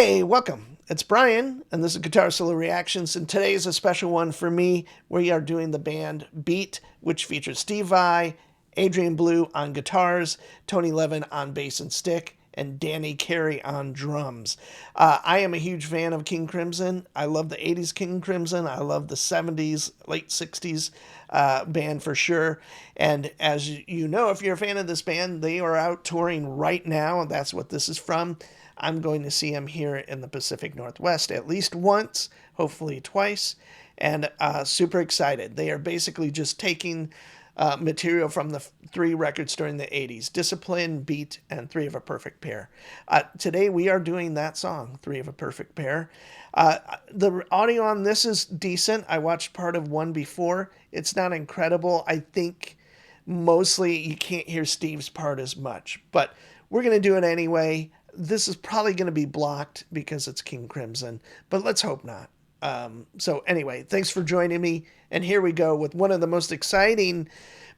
Hey, welcome. It's Brian, and this is Guitar Solo Reactions, and today is a special one for me. We are doing the band Beat, which features Steve Vai, Adrian Belew on guitars, Tony Levin on bass and stick, and Danny Carey on drums. I am a huge fan of King Crimson. I love the 80s King Crimson. I love the 70s, late 60s band for sure. And as you know, if you're a fan of this band, they are out touring right now, and that's what this is from. I'm going to see them here in the Pacific Northwest at least once, hopefully twice, and super excited. They are basically just taking material from the three records during the 80s, Discipline, Beat, and Three of a Perfect Pair. Today we are doing that song, Three of a Perfect Pair. The audio on this is decent. I watched part of one before. It's not incredible. I think mostly you can't hear Steve's part as much, but we're going to do it anyway. This is probably going to be blocked because it's King Crimson, but let's hope not. So anyway, thanks for joining me. And here we go with one of the most exciting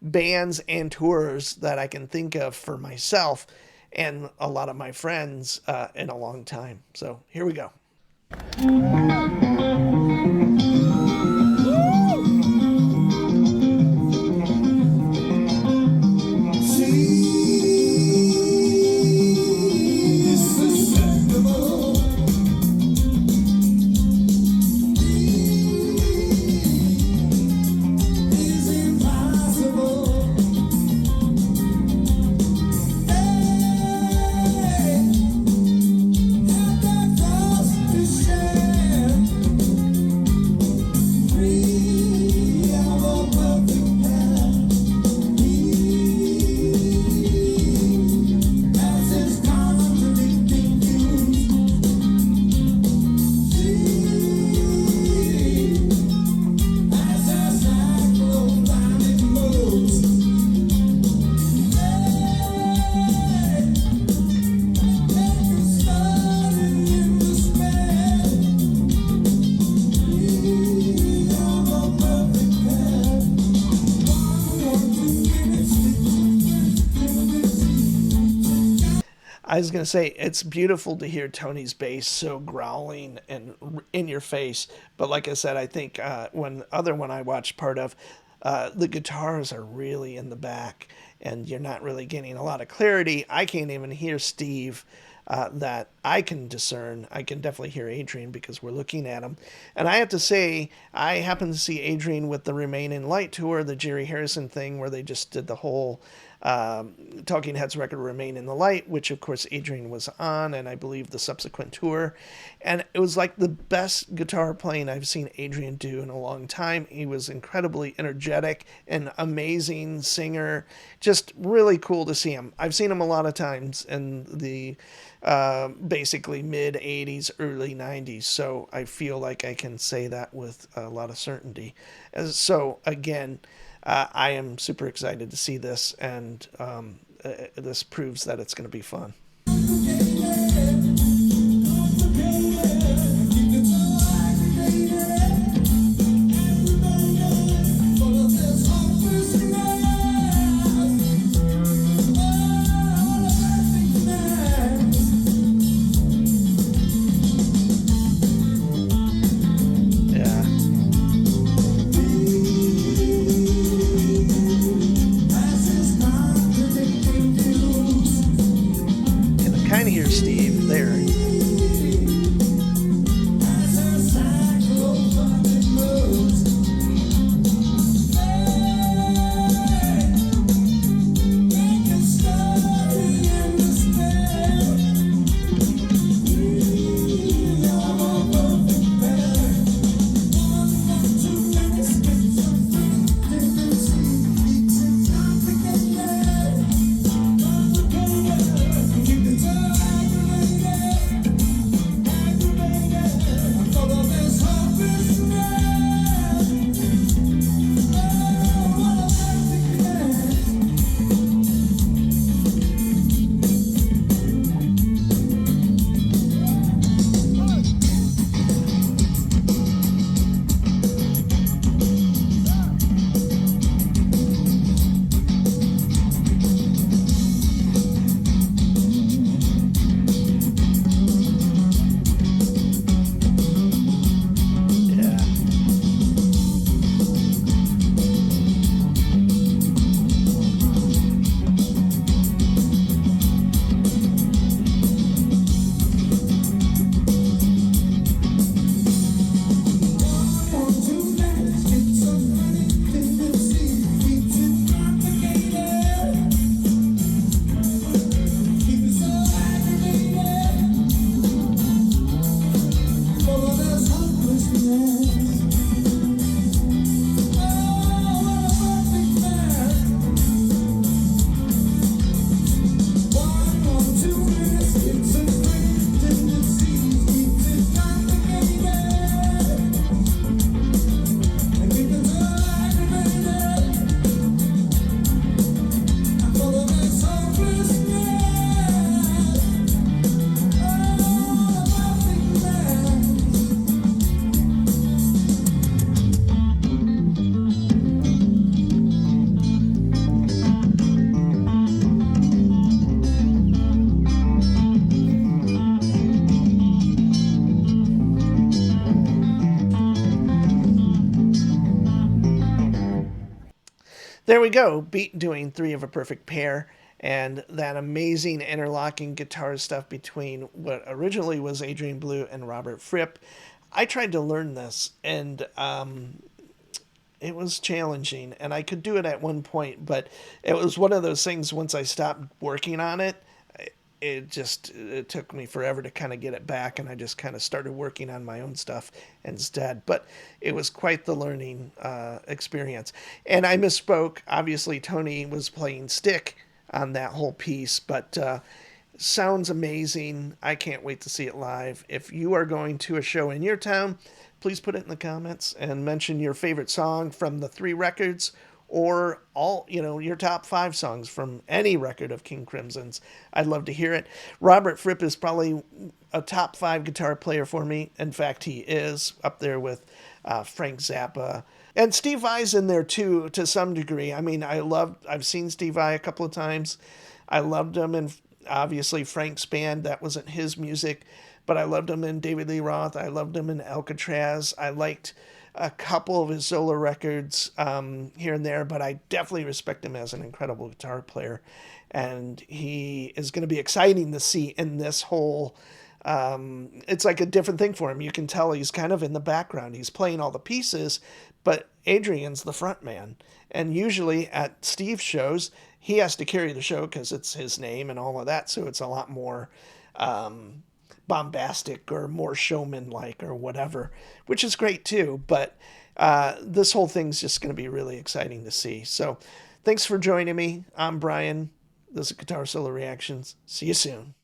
bands and tours that I can think of for myself and a lot of my friends in a long time. So here we go. I was going to say, it's beautiful to hear Tony's bass so growling and in your face. But like I said, I think one I watched part of, the guitars are really in the back and you're not really getting a lot of clarity. I can't even hear Steve that I can discern. I can definitely hear Adrian because we're looking at him. And I have to say, I happened to see Adrian with the Remain in Light tour, the Jerry Harrison thing, where they just did the whole Talking Heads record Remain in the Light, which of course Adrian was on, and I believe the subsequent tour. And it was like the best guitar playing I've seen Adrian do in a long time. He was incredibly energetic, an amazing singer, just really cool to see him. I've seen him a lot of times in the basically mid 80s, early 90s, so I feel like I can say that with a lot of certainty. So again, I am super excited to see this, and this proves that it's going to be fun. There we go. Beat doing Three of a Perfect Pair, and that amazing interlocking guitar stuff between what originally was Adrian Belew and Robert Fripp. I tried to learn this, and it was challenging, and I could do it at one point, but it was one of those things. Once I stopped working on it, it took me forever to kind of get it back, and I just kind of started working on my own stuff instead. But it was quite the learning experience. And I misspoke. Obviously, Tony was playing stick on that whole piece, but sounds amazing. I can't wait to see it live. If you are going to a show in your town, please put it in the comments and mention your favorite song from the 3 records, or all, your top 5 songs from any record of King Crimson's. I'd love to hear it. Robert Fripp is probably a top 5 guitar player for me. In fact, he is up there with Frank Zappa. And Steve Vai's in there too, to some degree. I mean, I've seen Steve Vai a couple of times. I loved him in, obviously, Frank's band. That wasn't his music, but I loved him in David Lee Roth. I loved him in Alcatraz. I liked a couple of his solo records here and there, but I definitely respect him as an incredible guitar player. And he is going to be exciting to see in this whole. It's like a different thing for him. You can tell he's kind of in the background. He's playing all the pieces, but Adrian's the front man. And usually at Steve's shows, he has to carry the show because it's his name and all of that. So it's a lot more bombastic or more showman-like or whatever, which is great too. But this whole thing's just going to be really exciting to see. So thanks for joining me. I'm Brian. This is Guitar Solo Reactions. See you soon.